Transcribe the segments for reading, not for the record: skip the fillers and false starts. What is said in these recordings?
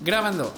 Grabando.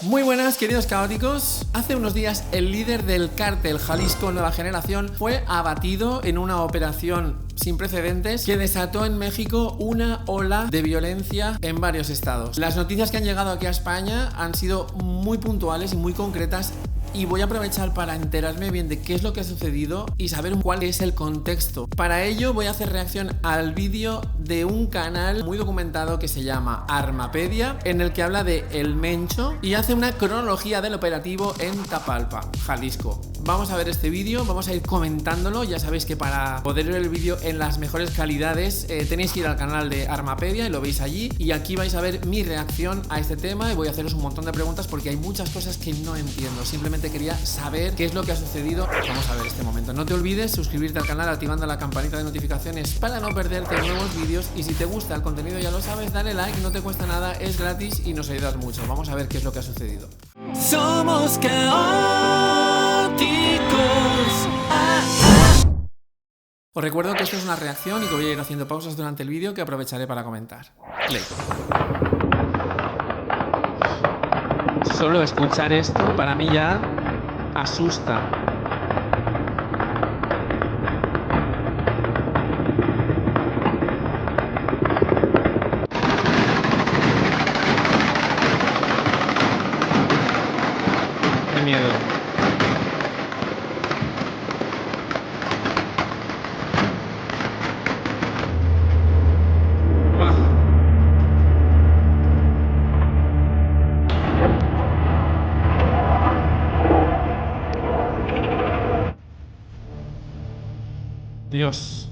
Muy buenas, queridos caóticos. Hace unos días el líder del cártel Jalisco Nueva Generación fue abatido en una operación sin precedentes que desató en México una ola de violencia en varios estados. Las noticias que han llegado aquí a España han sido muy puntuales y muy concretas, y voy a aprovechar para enterarme bien de qué es lo que ha sucedido y saber cuál es el contexto. Para ello voy a hacer reacción al vídeo de un canal muy documentado que se llama Armapedia, en el que habla de El Mencho y hace una cronología del operativo en Tapalpa, Jalisco. Vamos a ver este vídeo, vamos a ir comentándolo. Ya sabéis que para poder ver el vídeo en las mejores calidades tenéis que ir al canal de Armapedia y lo veis allí, y aquí vais a ver mi reacción a este tema y voy a haceros un montón de preguntas porque hay muchas cosas que no entiendo. Simplemente quería saber qué es lo que ha sucedido. Vamos a ver este momento. No te olvides suscribirte al canal activando la campanita de notificaciones para no perderte nuevos vídeos, y si te gusta el contenido ya lo sabes, dale like, no te cuesta nada, es gratis y nos ayudas mucho. Vamos a ver qué es lo que ha sucedido. Somos caóticos. Os recuerdo que esto es una reacción y que voy a ir haciendo pausas durante el vídeo que aprovecharé para comentar. Play. Solo escuchar esto para mí ya asusta. Qué miedo. Dios.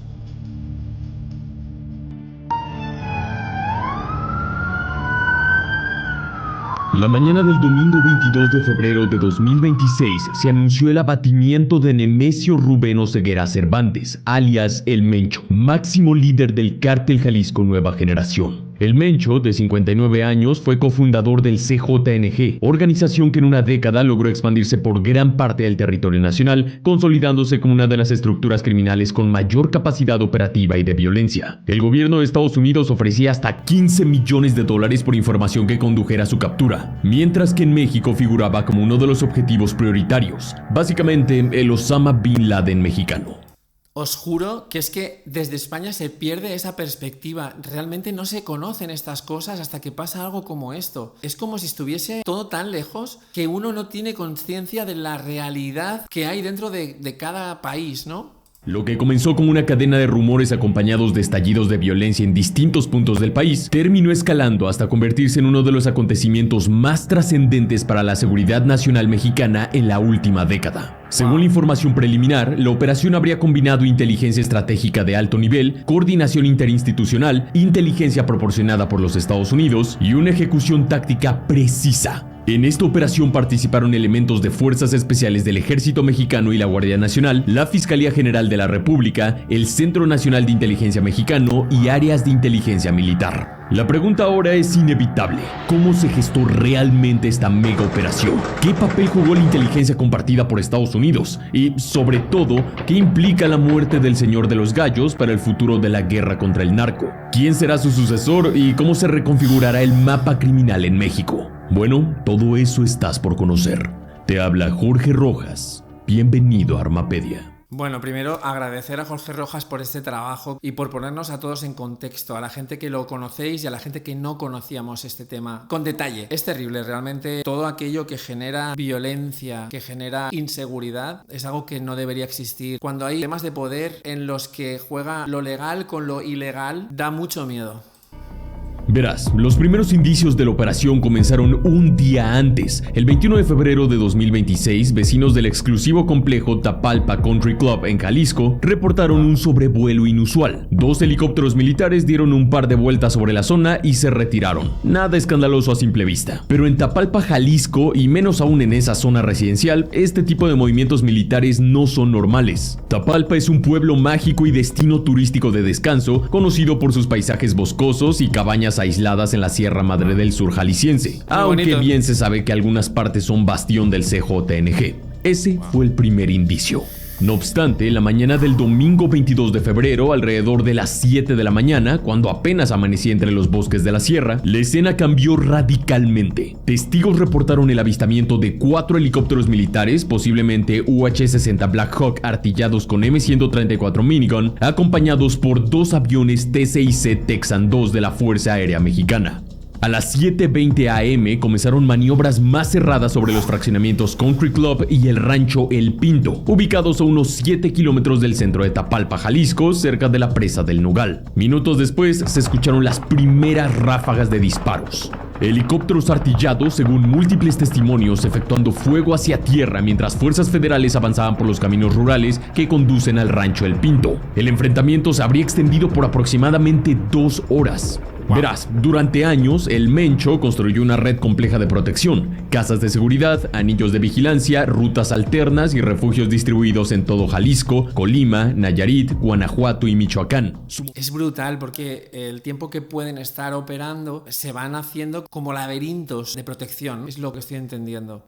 La mañana del domingo 22 de febrero de 2026 se anunció el abatimiento de Nemesio Rubén Oseguera Cervantes, alias El Mencho, máximo líder del cártel Jalisco Nueva Generación. El Mencho, de 59 años, fue cofundador del CJNG, organización que en una década logró expandirse por gran parte del territorio nacional, consolidándose como una de las estructuras criminales con mayor capacidad operativa y de violencia. El gobierno de Estados Unidos ofrecía hasta $15 millones por información que condujera a su captura, mientras que en México figuraba como uno de los objetivos prioritarios, básicamente el Osama Bin Laden mexicano. Os juro que es que desde España se pierde esa perspectiva. Realmente no se conocen estas cosas hasta que pasa algo como esto. Es como si estuviese todo tan lejos que uno no tiene conciencia de la realidad que hay dentro de cada país, ¿no? Lo que comenzó como una cadena de rumores acompañados de estallidos de violencia en distintos puntos del país, terminó escalando hasta convertirse en uno de los acontecimientos más trascendentes para la seguridad nacional mexicana en la última década. Según la información preliminar, la operación habría combinado inteligencia estratégica de alto nivel, coordinación interinstitucional, inteligencia proporcionada por los Estados Unidos y una ejecución táctica precisa. En esta operación participaron elementos de Fuerzas Especiales del Ejército Mexicano y la Guardia Nacional, la Fiscalía General de la República, el Centro Nacional de Inteligencia Mexicano y áreas de inteligencia militar. La pregunta ahora es inevitable: ¿cómo se gestó realmente esta mega operación? ¿Qué papel jugó la inteligencia compartida por Estados Unidos? Y, sobre todo, ¿qué implica la muerte del Señor de los Gallos para el futuro de la guerra contra el narco? ¿Quién será su sucesor y cómo se reconfigurará el mapa criminal en México? Bueno, todo eso estás por conocer. Te habla Jorge Rojas. Bienvenido a Armapedia. Bueno, primero agradecer a Jorge Rojas por este trabajo y por ponernos a todos en contexto, a la gente que lo conocéis y a la gente que no conocíamos este tema con detalle. Es terrible, realmente todo aquello que genera violencia, que genera inseguridad, es algo que no debería existir. Cuando hay temas de poder en los que juega lo legal con lo ilegal, da mucho miedo. Verás, los primeros indicios de la operación comenzaron un día antes. El 21 de febrero de 2026, vecinos del exclusivo complejo Tapalpa Country Club en Jalisco reportaron un sobrevuelo inusual. 2 helicópteros militares dieron un par de vueltas sobre la zona y se retiraron. Nada escandaloso a simple vista. Pero en Tapalpa, Jalisco, y menos aún en esa zona residencial, este tipo de movimientos militares no son normales. Tapalpa es un pueblo mágico y destino turístico de descanso, conocido por sus paisajes boscosos y cabañas aisladas en la Sierra Madre del Sur jalisciense, aunque bien se sabe que algunas partes son bastión del CJNG. Ese fue el primer indicio. No obstante, la mañana del domingo 22 de febrero, alrededor de las 7 de la mañana, cuando apenas amanecía entre los bosques de la sierra, la escena cambió radicalmente. Testigos reportaron el avistamiento de 4 helicópteros militares, posiblemente UH-60 Black Hawk artillados con M134 minigun, acompañados por 2 aviones TCIC Texan II de la Fuerza Aérea Mexicana. A las 7:20 am comenzaron maniobras más cerradas sobre los fraccionamientos Country Club y el rancho El Pinto, ubicados a unos 7 kilómetros del centro de Tapalpa, Jalisco, cerca de la presa del Nogal. Minutos después se escucharon las primeras ráfagas de disparos. Helicópteros artillados, según múltiples testimonios, efectuando fuego hacia tierra mientras fuerzas federales avanzaban por los caminos rurales que conducen al rancho El Pinto. El enfrentamiento se habría extendido por aproximadamente 2 horas. Verás, durante años, el Mencho construyó una red compleja de protección, casas de seguridad, anillos de vigilancia, rutas alternas y refugios distribuidos en todo Jalisco, Colima, Nayarit, Guanajuato y Michoacán. Es brutal porque el tiempo que pueden estar operando se van haciendo como laberintos de protección, es lo que estoy entendiendo.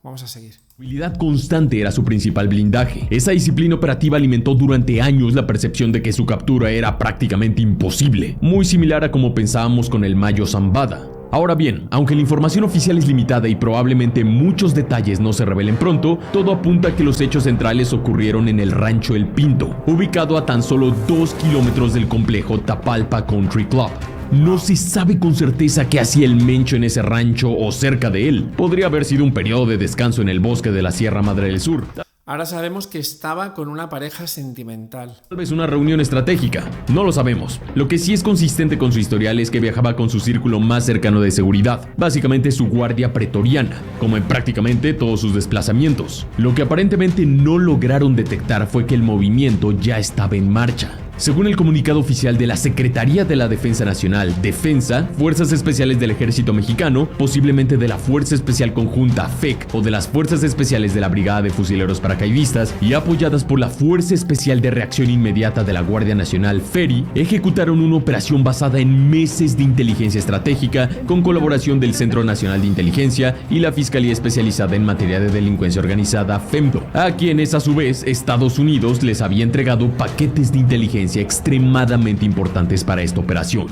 Vamos a seguir. La habilidad constante era su principal blindaje. Esa disciplina operativa alimentó durante años la percepción de que su captura era prácticamente imposible, muy similar a como pensábamos con el Mayo Zambada. Ahora bien, aunque la información oficial es limitada y probablemente muchos detalles no se revelen pronto, todo apunta a que los hechos centrales ocurrieron en el rancho El Pinto, ubicado a tan solo 2 kilómetros del complejo Tapalpa Country Club. No se sabe con certeza qué hacía el Mencho en ese rancho o cerca de él. Podría haber sido un periodo de descanso en el bosque de la Sierra Madre del Sur. Ahora sabemos que estaba con una pareja sentimental. Tal vez una reunión estratégica, no lo sabemos. Lo que sí es consistente con su historial es que viajaba con su círculo más cercano de seguridad, básicamente su guardia pretoriana, como en prácticamente todos sus desplazamientos. Lo que aparentemente no lograron detectar fue que el movimiento ya estaba en marcha. Según el comunicado oficial de la Secretaría de la Defensa Nacional, Defensa, Fuerzas Especiales del Ejército Mexicano, posiblemente de la Fuerza Especial Conjunta FEC o de las Fuerzas Especiales de la Brigada de Fusileros Paracaidistas y apoyadas por la Fuerza Especial de Reacción Inmediata de la Guardia Nacional FERI, ejecutaron una operación basada en meses de inteligencia estratégica con colaboración del Centro Nacional de Inteligencia y la Fiscalía Especializada en Materia de Delincuencia Organizada FEMDO, a quienes a su vez Estados Unidos les había entregado paquetes de inteligencia extremadamente importantes para esta operación.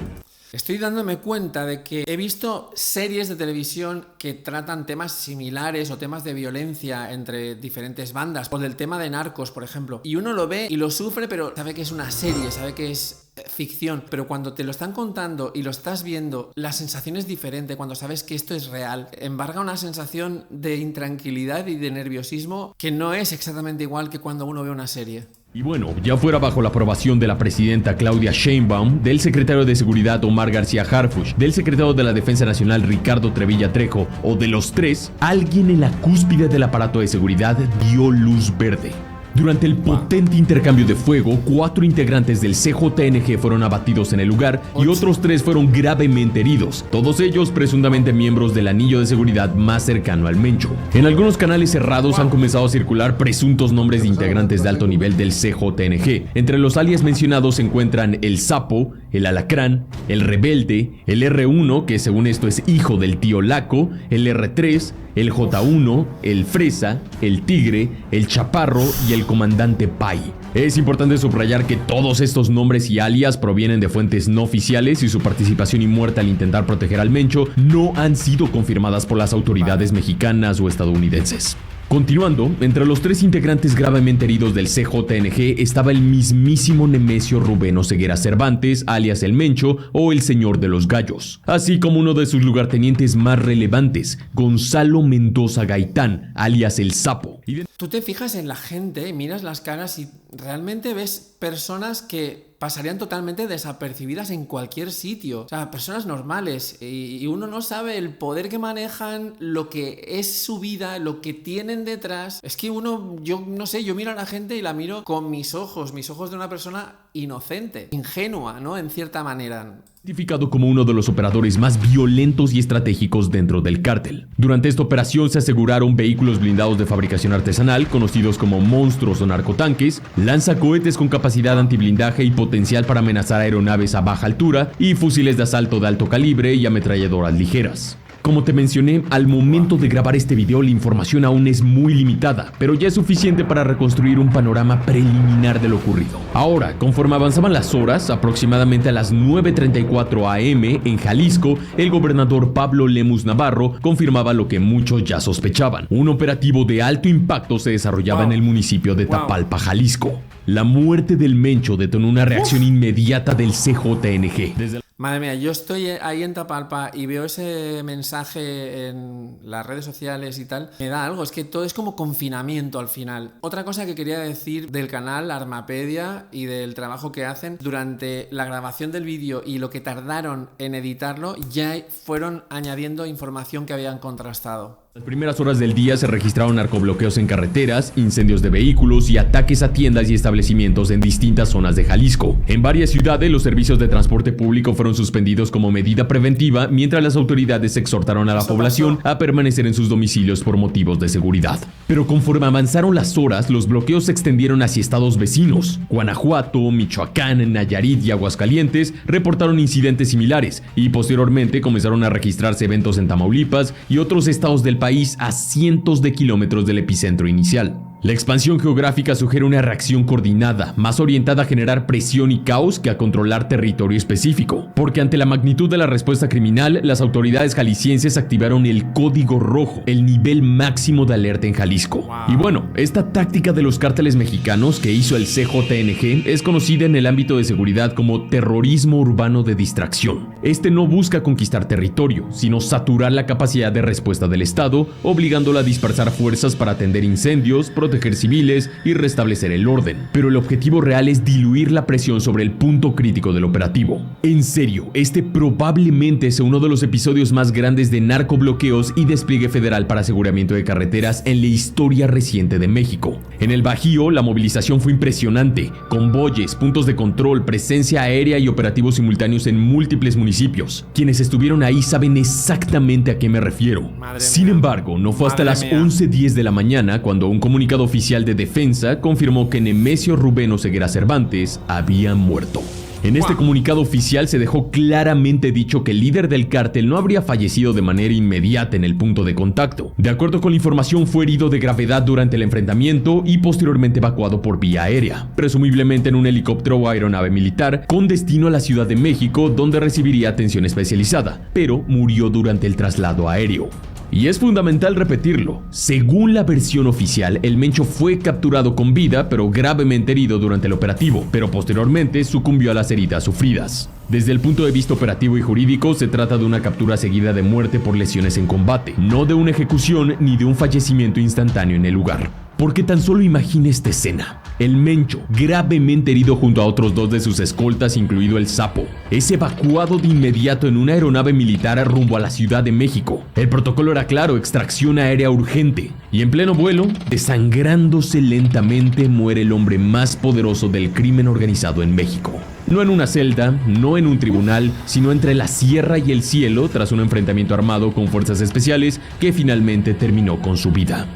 Estoy dándome cuenta de que he visto series de televisión que tratan temas similares o temas de violencia entre diferentes bandas, o del tema de Narcos, por ejemplo, y uno lo ve y lo sufre, pero sabe que es una serie, sabe que es ficción, pero cuando te lo están contando y lo estás viendo, la sensación es diferente. Cuando sabes que esto es real, embarga una sensación de intranquilidad y de nerviosismo que no es exactamente igual que cuando uno ve una serie. Y bueno, ya fuera bajo la aprobación de la presidenta Claudia Sheinbaum, del secretario de Seguridad Omar García Harfuch, del secretario de la Defensa Nacional Ricardo Trevilla Trejo o de los tres, alguien en la cúspide del aparato de seguridad dio luz verde. Durante el potente intercambio de fuego, 4 integrantes del CJNG fueron abatidos en el lugar y otros 3 fueron gravemente heridos, todos ellos presuntamente miembros del anillo de seguridad más cercano al Mencho. En algunos canales cerrados han comenzado a circular presuntos nombres de integrantes de alto nivel del CJNG. Entre los alias mencionados se encuentran el Sapo, el Alacrán, el Rebelde, el R1, que según esto es hijo del tío Laco, el R3, el J1, el Fresa, el Tigre, el Chaparro y el Comandante Pai. Es importante subrayar que todos estos nombres y alias provienen de fuentes no oficiales y su participación y muerte al intentar proteger al Mencho no han sido confirmadas por las autoridades mexicanas o estadounidenses. Continuando, entre los 3 integrantes gravemente heridos del CJNG estaba el mismísimo Nemesio Rubén Oseguera Cervantes, alias El Mencho o el Señor de los Gallos, así como uno de sus lugartenientes más relevantes, Gonzalo Mendoza Gaitán, alias El Sapo. Tú te fijas en la gente, miras las caras y realmente ves personas que pasarían totalmente desapercibidas en cualquier sitio. O sea, personas normales. Y uno no sabe el poder que manejan, lo que es su vida, lo que tienen detrás. Es que yo no sé, yo miro a la gente y la miro con mis ojos de una persona inocente, ingenua, ¿no? En cierta manera. Identificado como uno de los operadores más violentos y estratégicos dentro del cártel. Durante esta operación se aseguraron vehículos blindados de fabricación artesanal, conocidos como monstruos o narcotanques, lanzacohetes con capacidad antiblindaje y potencial para amenazar aeronaves a baja altura, y fusiles de asalto de alto calibre y ametralladoras ligeras. Como te mencioné, al momento de grabar este video la información aún es muy limitada, pero ya es suficiente para reconstruir un panorama preliminar de lo ocurrido. Ahora, conforme avanzaban las horas, aproximadamente a las 9:34 am en Jalisco, el gobernador Pablo Lemus Navarro confirmaba lo que muchos ya sospechaban. Un operativo de alto impacto se desarrollaba en el municipio de Tapalpa, Jalisco. La muerte del Mencho detonó una reacción inmediata del CJNG. Madre mía, yo estoy ahí en Tapalpa y veo ese mensaje en las redes sociales y tal. Me da algo, es que todo es como confinamiento al final. Otra cosa que quería decir del canal Armapedia y del trabajo que hacen durante la grabación del vídeo y lo que tardaron en editarlo, ya fueron añadiendo información que habían contrastado. En las primeras horas del día se registraron narcobloqueos en carreteras, incendios de vehículos y ataques a tiendas y establecimientos en distintas zonas de Jalisco. En varias ciudades los servicios de transporte público fueron suspendidos como medida preventiva, mientras las autoridades exhortaron a la población a permanecer en sus domicilios por motivos de seguridad. Pero conforme avanzaron las horas, los bloqueos se extendieron hacia estados vecinos. Guanajuato, Michoacán, Nayarit y Aguascalientes reportaron incidentes similares y posteriormente comenzaron a registrarse eventos en Tamaulipas y otros estados del país a cientos de kilómetros del epicentro inicial. La expansión geográfica sugiere una reacción coordinada, más orientada a generar presión y caos que a controlar territorio específico, porque ante la magnitud de la respuesta criminal, las autoridades jaliscienses activaron el Código Rojo, el nivel máximo de alerta en Jalisco. Y bueno, esta táctica de los cárteles mexicanos que hizo el CJNG es conocida en el ámbito de seguridad como terrorismo urbano de distracción. Este no busca conquistar territorio, sino saturar la capacidad de respuesta del Estado, obligándola a dispersar fuerzas para atender incendios, proteger civiles y restablecer el orden. Pero el objetivo real es diluir la presión sobre el punto crítico del operativo. En serio, este probablemente es uno de los episodios más grandes de narcobloqueos y despliegue federal para aseguramiento de carreteras en la historia reciente de México. En el Bajío, la movilización fue impresionante. Convoyes, puntos de control, presencia aérea y operativos simultáneos en múltiples municipios. Quienes estuvieron ahí saben exactamente a qué me refiero. Sin embargo, no fue hasta las 11:10 de la mañana cuando un comunicado oficial de defensa confirmó que Nemesio Rubén Oseguera Cervantes había muerto. En este comunicado oficial se dejó claramente dicho que el líder del cártel no habría fallecido de manera inmediata en el punto de contacto. De acuerdo con la información, fue herido de gravedad durante el enfrentamiento y posteriormente evacuado por vía aérea, presumiblemente en un helicóptero o aeronave militar con destino a la Ciudad de México, donde recibiría atención especializada, pero murió durante el traslado aéreo. Y es fundamental repetirlo. Según la versión oficial, el Mencho fue capturado con vida, pero gravemente herido durante el operativo, pero posteriormente sucumbió a las heridas sufridas. Desde el punto de vista operativo y jurídico, se trata de una captura seguida de muerte por lesiones en combate, no de una ejecución ni de un fallecimiento instantáneo en el lugar. Porque tan solo imagina esta escena. El Mencho, gravemente herido junto a otros dos de sus escoltas, incluido el Sapo, es evacuado de inmediato en una aeronave militar rumbo a la Ciudad de México. El protocolo era claro: extracción aérea urgente. Y en pleno vuelo, desangrándose lentamente, muere el hombre más poderoso del crimen organizado en México. No en una celda, no en un tribunal, sino entre la sierra y el cielo, tras un enfrentamiento armado con fuerzas especiales que finalmente terminó con su vida.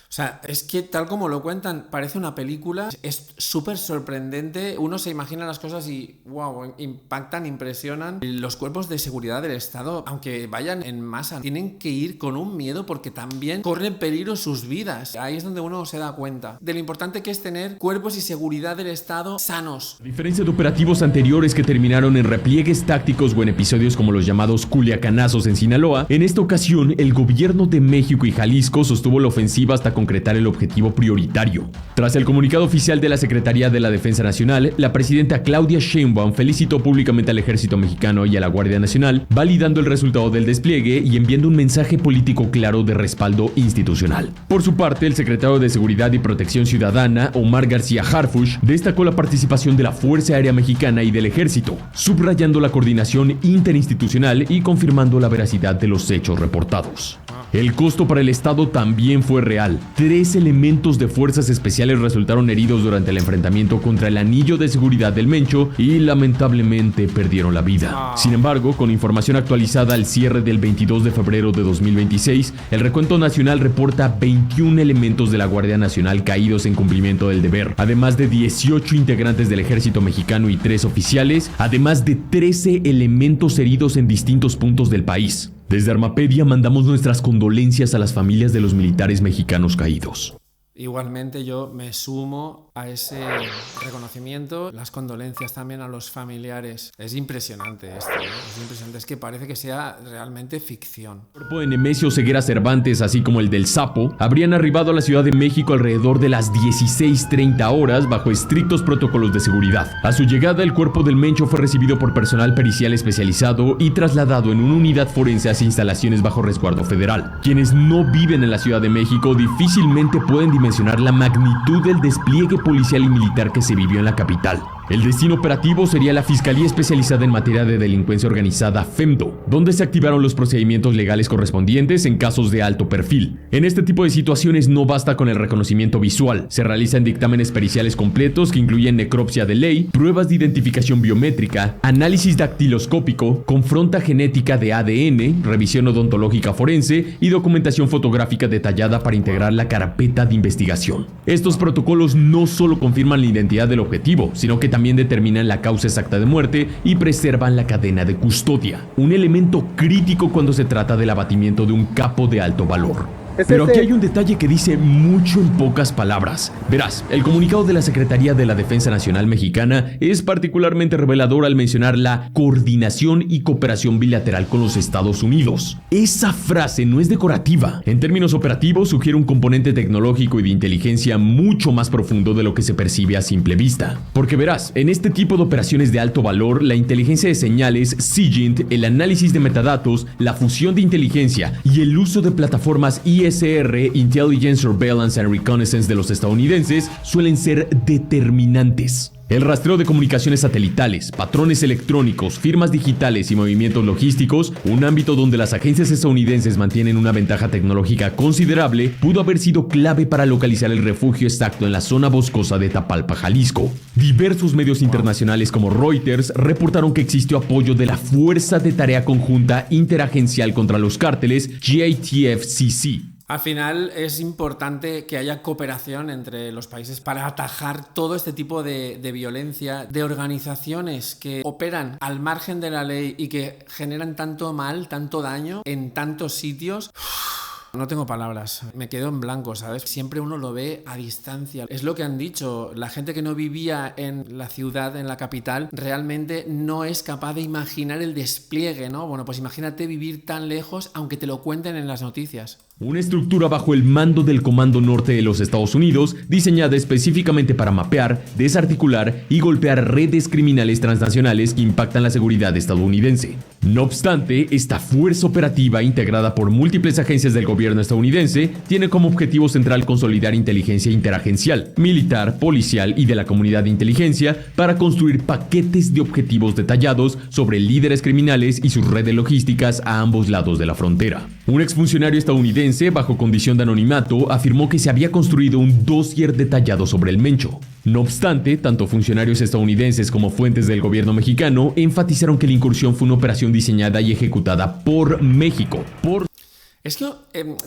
O sea, es que tal como lo cuentan, parece una película, es súper sorprendente, uno se imagina las cosas y wow, impactan, impresionan. Los cuerpos de seguridad del Estado, aunque vayan en masa, tienen que ir con un miedo porque también corren peligro sus vidas. Ahí es donde uno se da cuenta de lo importante que es tener cuerpos y seguridad del Estado sanos. A diferencia de operativos anteriores que terminaron en repliegues tácticos o en episodios como los llamados culiacanazos en Sinaloa, en esta ocasión el gobierno de México y Jalisco sostuvo la ofensiva hasta concretar el objetivo prioritario. Tras el comunicado oficial de la Secretaría de la Defensa Nacional, la presidenta Claudia Sheinbaum felicitó públicamente al Ejército Mexicano y a la Guardia Nacional, validando el resultado del despliegue y enviando un mensaje político claro de respaldo institucional. Por su parte, el secretario de Seguridad y Protección Ciudadana, Omar García Harfuch, destacó la participación de la Fuerza Aérea Mexicana y del Ejército, subrayando la coordinación interinstitucional y confirmando la veracidad de los hechos reportados. El costo para el Estado también fue real. 3 elementos de fuerzas especiales resultaron heridos durante el enfrentamiento contra el anillo de seguridad del Mencho y lamentablemente perdieron la vida. Sin embargo, con información actualizada al cierre del 22 de febrero de 2026, el recuento nacional reporta 21 elementos de la Guardia Nacional caídos en cumplimiento del deber, además de 18 integrantes del Ejército Mexicano y 3 oficiales, además de 13 elementos heridos en distintos puntos del país. Desde Armapedia mandamos nuestras condolencias a las familias de los militares mexicanos caídos. Igualmente yo me sumo a ese reconocimiento, las condolencias también a los familiares. Es impresionante esto, ¿eh? Es impresionante, es que parece que sea realmente ficción. El cuerpo de Nemesio Ceguera Cervantes, así como el del Sapo, habrían arribado a la Ciudad de México alrededor de las 16:30 horas bajo estrictos protocolos de seguridad. A su llegada, el cuerpo del Mencho fue recibido por personal pericial especializado y trasladado en una unidad forense hacia instalaciones bajo resguardo federal. Quienes no viven en la Ciudad de México difícilmente pueden dimensionar la magnitud del despliegue policial y militar que se vivió en la capital. El destino operativo sería la Fiscalía Especializada en Materia de Delincuencia Organizada, FEMDO, donde se activaron los procedimientos legales correspondientes en casos de alto perfil. En este tipo de situaciones no basta con el reconocimiento visual, se realizan dictámenes periciales completos que incluyen necropsia de ley, pruebas de identificación biométrica, análisis dactiloscópico, confronta genética de ADN, revisión odontológica forense y documentación fotográfica detallada para integrar la carpeta de investigación. Estos protocolos no solo confirman la identidad del objetivo, sino que también determinan la causa exacta de muerte y preservan la cadena de custodia, un elemento crítico cuando se trata del abatimiento de un capo de alto valor. Pero aquí hay un detalle que dice mucho en pocas palabras. Verás, el comunicado de la Secretaría de la Defensa Nacional Mexicana es particularmente revelador al mencionar la coordinación y cooperación bilateral con los Estados Unidos. Esa frase no es decorativa. En términos operativos, sugiere un componente tecnológico y de inteligencia mucho más profundo de lo que se percibe a simple vista. Porque verás, en este tipo de operaciones de alto valor, la inteligencia de señales, SIGINT, el análisis de metadatos, la fusión de inteligencia y el uso de plataformas ISR, Intelligence, Surveillance and Reconnaissance de los estadounidenses, suelen ser determinantes. El rastreo de comunicaciones satelitales, patrones electrónicos, firmas digitales y movimientos logísticos, un ámbito donde las agencias estadounidenses mantienen una ventaja tecnológica considerable, pudo haber sido clave para localizar el refugio exacto en la zona boscosa de Tapalpa, Jalisco. Diversos medios internacionales como Reuters reportaron que existió apoyo de la Fuerza de Tarea Conjunta Interagencial contra los Cárteles, JTFCC. Al final es importante que haya cooperación entre los países para atajar todo este tipo de violencia, de organizaciones que operan al margen de la ley y que generan tanto mal, tanto daño en tantos sitios. No tengo palabras, me quedo en blanco, ¿sabes? Siempre uno lo ve a distancia. Es lo que han dicho, la gente que no vivía en la ciudad, en la capital, realmente no es capaz de imaginar el despliegue, ¿no? Bueno, pues imagínate vivir tan lejos, aunque te lo cuenten en las noticias. Una estructura bajo el mando del Comando Norte de los Estados Unidos, diseñada específicamente para mapear, desarticular y golpear redes criminales transnacionales que impactan la seguridad estadounidense. No obstante, esta fuerza operativa, integrada por múltiples agencias del gobierno estadounidense, tiene como objetivo central consolidar inteligencia interagencial, militar, policial y de la comunidad de inteligencia para construir paquetes de objetivos detallados sobre líderes criminales y sus redes logísticas a ambos lados de la frontera. Un exfuncionario estadounidense, bajo condición de anonimato, afirmó que se había construido un dossier detallado sobre el Mencho. No obstante, tanto funcionarios estadounidenses como fuentes del gobierno mexicano enfatizaron que la incursión fue una operación diseñada y ejecutada por México. Es que,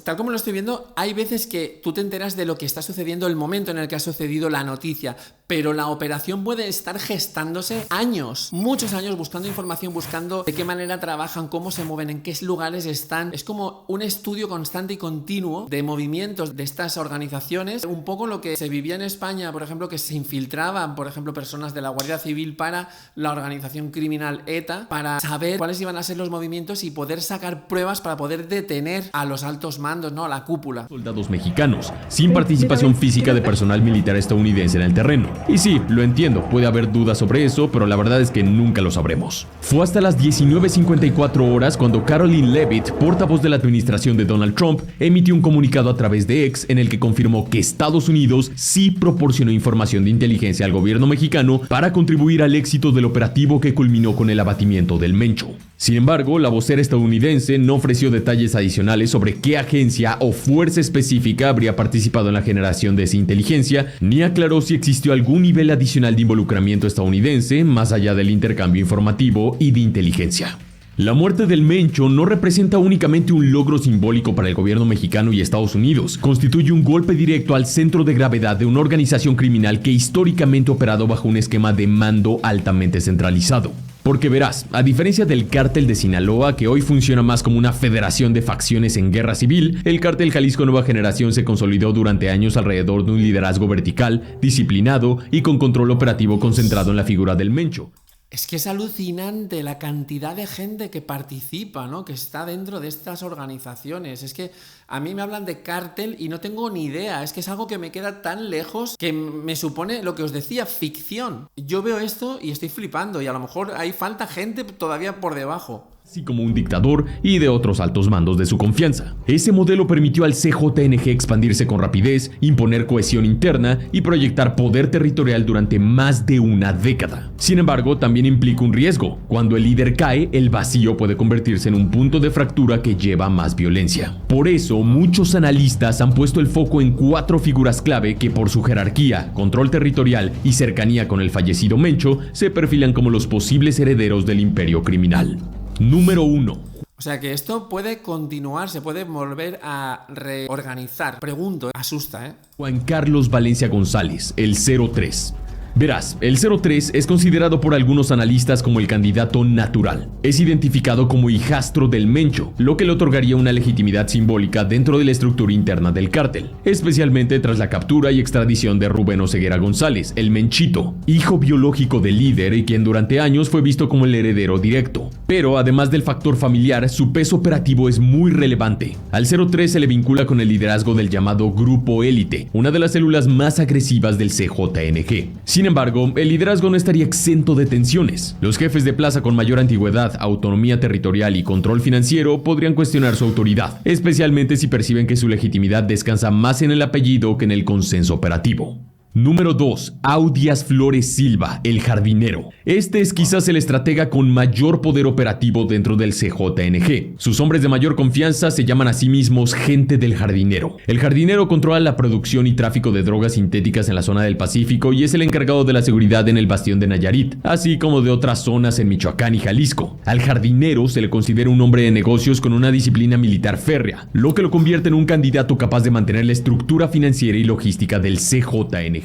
tal como lo estoy viendo, hay veces que tú te enteras de lo que está sucediendo, el momento en el que ha sucedido la noticia, pero la operación puede estar gestándose años, muchos años, buscando información, buscando de qué manera trabajan, cómo se mueven, en qué lugares están. Es como un estudio constante y continuo de movimientos de estas organizaciones, un poco lo que se vivía en España, por ejemplo, que se infiltraban, por ejemplo, personas de la Guardia Civil para la organización criminal ETA, para saber cuáles iban a ser los movimientos y poder sacar pruebas para poder detener a los altos mandos, ¿no? A la cúpula. Soldados mexicanos, sin participación física de personal militar estadounidense en el terreno. Y sí, lo entiendo, puede haber dudas sobre eso, pero la verdad es que nunca lo sabremos. Fue hasta las 19:54 horas cuando Caroline Leavitt, portavoz de la administración de Donald Trump, emitió un comunicado a través de X en el que confirmó que Estados Unidos sí proporcionó información de inteligencia al gobierno mexicano para contribuir al éxito del operativo que culminó con el abatimiento del Mencho. Sin embargo, la vocera estadounidense no ofreció detalles adicionales sobre qué agencia o fuerza específica habría participado en la generación de esa inteligencia, ni aclaró si existió algún nivel adicional de involucramiento estadounidense más allá del intercambio informativo y de inteligencia. La muerte del Mencho no representa únicamente un logro simbólico para el gobierno mexicano y Estados Unidos, constituye un golpe directo al centro de gravedad de una organización criminal que históricamente ha operado bajo un esquema de mando altamente centralizado. Porque verás, a diferencia del cártel de Sinaloa, que hoy funciona más como una federación de facciones en guerra civil, el cártel Jalisco Nueva Generación se consolidó durante años alrededor de un liderazgo vertical, disciplinado y con control operativo concentrado en la figura del Mencho. Es que es alucinante la cantidad de gente que participa, ¿no? Que está dentro de estas organizaciones. Es que a mí me hablan de cártel y no tengo ni idea. Es que es algo que me queda tan lejos que me supone lo que os decía, ficción. Yo veo esto y estoy flipando y a lo mejor hay falta gente todavía por debajo. Así como un dictador y de otros altos mandos de su confianza. Ese modelo permitió al CJNG expandirse con rapidez, imponer cohesión interna y proyectar poder territorial durante más de una década. Sin embargo, también implica un riesgo. Cuando el líder cae, el vacío puede convertirse en un punto de fractura que lleva a más violencia. Por eso, muchos analistas han puesto el foco en 4 figuras clave que por su jerarquía, control territorial y cercanía con el fallecido Mencho, se perfilan como los posibles herederos del imperio criminal. Número 1. O sea que esto puede continuar, se puede volver a reorganizar. Pregunto, asusta, ¿eh? Juan Carlos Valencia González, el 03. Verás, el 03 es considerado por algunos analistas como el candidato natural. Es identificado como hijastro del Mencho, lo que le otorgaría una legitimidad simbólica dentro de la estructura interna del cártel, especialmente tras la captura y extradición de Rubén Oseguera González, el Menchito, hijo biológico del líder y quien durante años fue visto como el heredero directo. Pero además del factor familiar, su peso operativo es muy relevante. Al 03 se le vincula con el liderazgo del llamado Grupo Élite, una de las células más agresivas del CJNG. Sin embargo, el liderazgo no estaría exento de tensiones. Los jefes de plaza con mayor antigüedad, autonomía territorial y control financiero podrían cuestionar su autoridad, especialmente si perciben que su legitimidad descansa más en el apellido que en el consenso operativo. Número 2. Audias Flores Silva, el jardinero. Este es quizás el estratega con mayor poder operativo dentro del CJNG. Sus hombres de mayor confianza se llaman a sí mismos gente del jardinero. El jardinero controla la producción y tráfico de drogas sintéticas en la zona del Pacífico y es el encargado de la seguridad en el bastión de Nayarit, así como de otras zonas en Michoacán y Jalisco. Al jardinero se le considera un hombre de negocios con una disciplina militar férrea, lo que lo convierte en un candidato capaz de mantener la estructura financiera y logística del CJNG.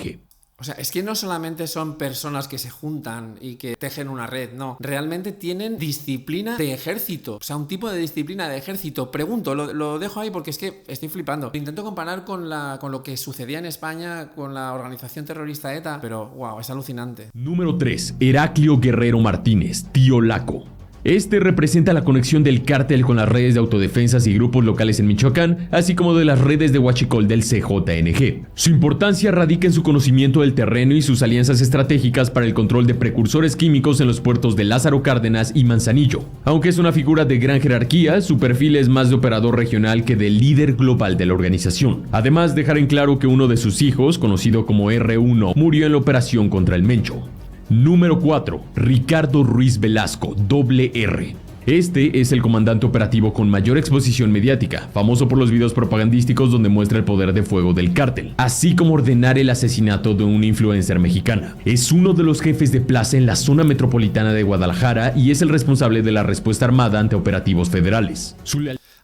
O sea, es que no solamente son personas que se juntan y que tejen una red, no. Realmente tienen disciplina de ejército. O sea, un tipo de disciplina de ejército. Pregunto, lo dejo ahí porque es que estoy flipando. Lo intento comparar con lo que sucedía en España con la organización terrorista ETA, pero wow, es alucinante. Número 3. Heraclio Guerrero Martínez, Tío Laco. Este representa la conexión del cártel con las redes de autodefensas y grupos locales en Michoacán, así como de las redes de huachicol del CJNG. Su importancia radica en su conocimiento del terreno y sus alianzas estratégicas para el control de precursores químicos en los puertos de Lázaro Cárdenas y Manzanillo. Aunque es una figura de gran jerarquía, su perfil es más de operador regional que de líder global de la organización. Además, dejar en claro que uno de sus hijos, conocido como R1, murió en la operación contra el Mencho. Número 4. Ricardo Ruiz Velasco, R. Este es el comandante operativo con mayor exposición mediática, famoso por los videos propagandísticos donde muestra el poder de fuego del cártel, así como ordenar el asesinato de una influencer mexicana. Es uno de los jefes de plaza en la zona metropolitana de Guadalajara y es el responsable de la respuesta armada ante operativos federales.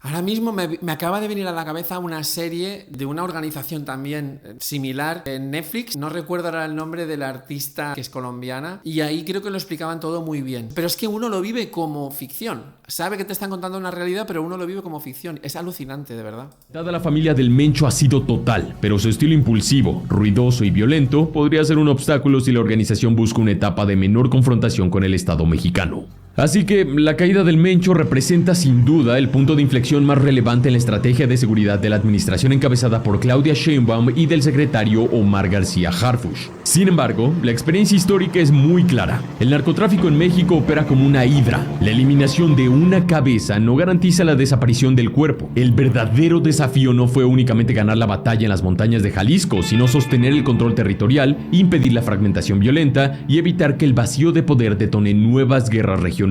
Ahora mismo me acaba de venir a la cabeza una serie de una organización también similar en Netflix. No recuerdo ahora el nombre de la artista que es colombiana. Y ahí creo que lo explicaban todo muy bien. Pero es que uno lo vive como ficción. Sabe que te están contando una realidad, pero uno lo vive como ficción. Es alucinante, de verdad. Dada la familia del Mencho ha sido total, pero su estilo impulsivo, ruidoso y violento podría ser un obstáculo si la organización busca una etapa de menor confrontación con el Estado mexicano. Así que la caída del Mencho representa sin duda el punto de inflexión más relevante en la estrategia de seguridad de la administración encabezada por Claudia Sheinbaum y del secretario Omar García Harfuch. Sin embargo, la experiencia histórica es muy clara. El narcotráfico en México opera como una hidra. La eliminación de una cabeza no garantiza la desaparición del cuerpo. El verdadero desafío no fue únicamente ganar la batalla en las montañas de Jalisco, sino sostener el control territorial, impedir la fragmentación violenta y evitar que el vacío de poder detone nuevas guerras regionales.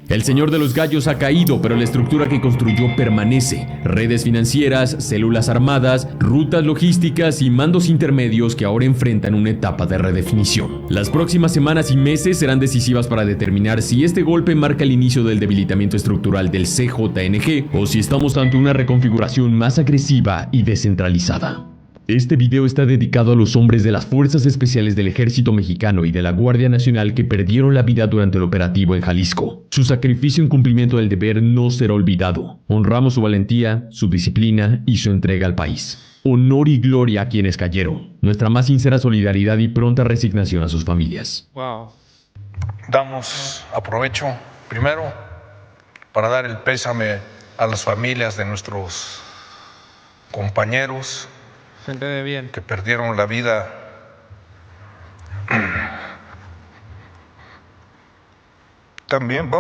El Señor de los Gallos ha caído, pero la estructura que construyó permanece. Redes financieras, células armadas, rutas logísticas y mandos intermedios que ahora enfrentan una etapa de redefinición. Las próximas semanas y meses serán decisivas para determinar si este golpe marca el inicio del debilitamiento estructural del CJNG o si estamos ante una reconfiguración más agresiva y descentralizada. Este video está dedicado a los hombres de las Fuerzas Especiales del Ejército Mexicano y de la Guardia Nacional que perdieron la vida durante el operativo en Jalisco. Su sacrificio en cumplimiento del deber no será olvidado. Honramos su valentía, su disciplina y su entrega al país. Honor y gloria a quienes cayeron. Nuestra más sincera solidaridad y pronta resignación a sus familias. Wow. Aprovecho primero para dar el pésame a las familias de nuestros compañeros Gente de bien. que perdieron la vida también,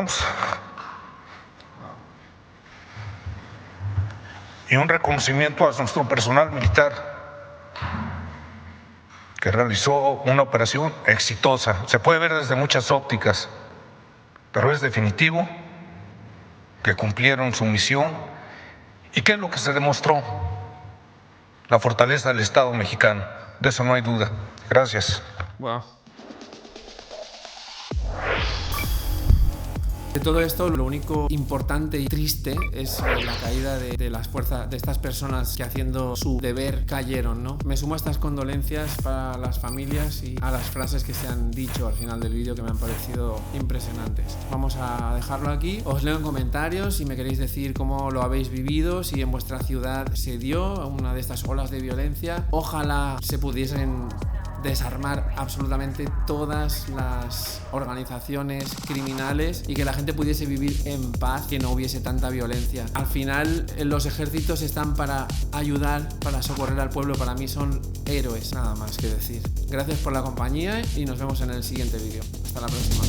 y un reconocimiento a nuestro personal militar que realizó una operación exitosa. Se puede ver desde muchas ópticas, pero es definitivo que cumplieron su misión. ¿Y qué es lo que se demostró? La fortaleza del Estado mexicano. De eso no hay duda. Gracias. Wow. De todo esto, lo único importante y triste es la caída de las fuerzas de estas personas que haciendo su deber cayeron, ¿no? Me sumo a estas condolencias para las familias y a las frases que se han dicho al final del vídeo que me han parecido impresionantes. Vamos a dejarlo aquí. Os leo en comentarios si me queréis decir cómo lo habéis vivido, si en vuestra ciudad se dio una de estas olas de violencia. Ojalá se pudiesen desarmar absolutamente todas las organizaciones criminales y que la gente pudiese vivir en paz, que no hubiese tanta violencia. Al final, los ejércitos están para ayudar, para socorrer al pueblo. Para mí son héroes, nada más que decir. Gracias por la compañía y nos vemos en el siguiente vídeo. Hasta la próxima.